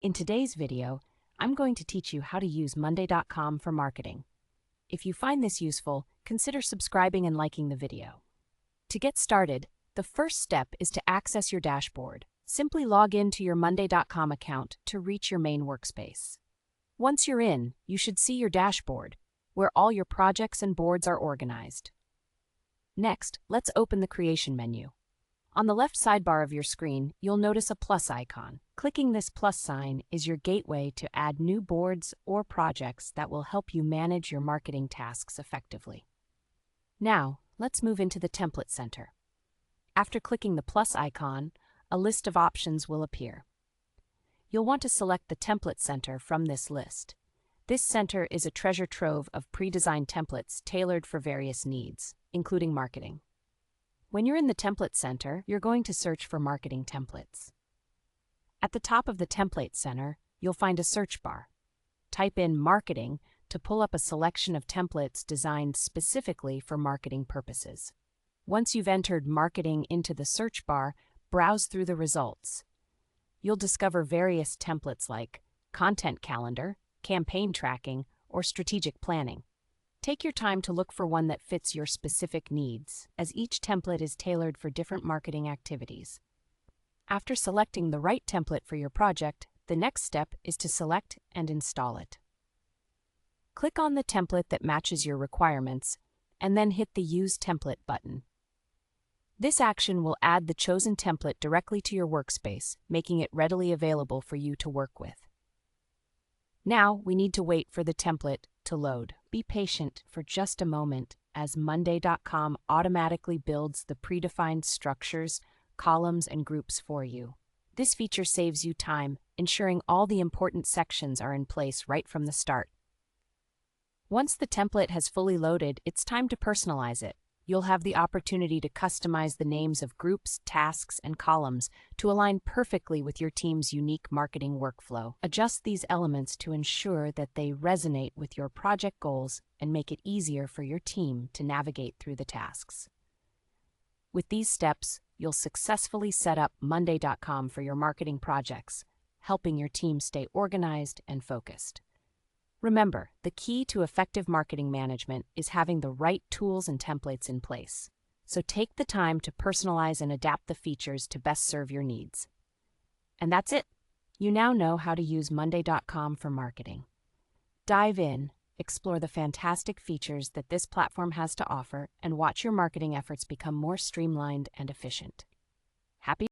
In today's video, I'm going to teach you how to use Monday.com for marketing. If you find this useful, consider subscribing and liking the video. To get started, the first step is to access your dashboard. Simply log in to your Monday.com account to reach your main workspace. Once you're in, you should see your dashboard, where all your projects and boards are organized. Next, let's open the Creation menu. On the left sidebar of your screen, you'll notice a plus icon. Clicking this plus sign is your gateway to add new boards or projects that will help you manage your marketing tasks effectively. Now, let's move into the Template Center. After clicking the plus icon, a list of options will appear. You'll want to select the Template Center from this list. This center is a treasure trove of pre-designed templates tailored for various needs, including marketing. When you're in the Template Center, you're going to search for marketing templates. At the top of the Template Center, you'll find a search bar. Type in marketing to pull up a selection of templates designed specifically for marketing purposes. Once you've entered marketing into the search bar, browse through the results. You'll discover various templates like content calendar, campaign tracking, or strategic planning. Take your time to look for one that fits your specific needs, as each template is tailored for different marketing activities. After selecting the right template for your project, the next step is to select and install it. Click on the template that matches your requirements, and then hit the Use Template button. This action will add the chosen template directly to your workspace, making it readily available for you to work with. Now, we need to wait for the template to load. Be patient for just a moment as Monday.com automatically builds the predefined structures, columns, and groups for you. This feature saves you time, ensuring all the important sections are in place right from the start. Once the template has fully loaded, it's time to personalize it. You'll have the opportunity to customize the names of groups, tasks, and columns to align perfectly with your team's unique marketing workflow. Adjust these elements to ensure that they resonate with your project goals and make it easier for your team to navigate through the tasks. With these steps, you'll successfully set up Monday.com for your marketing projects, helping your team stay organized and focused. Remember, the key to effective marketing management is having the right tools and templates in place. So take the time to personalize and adapt the features to best serve your needs. And that's it. You now know how to use Monday.com for marketing. Dive in, explore the fantastic features that this platform has to offer, and watch your marketing efforts become more streamlined and efficient.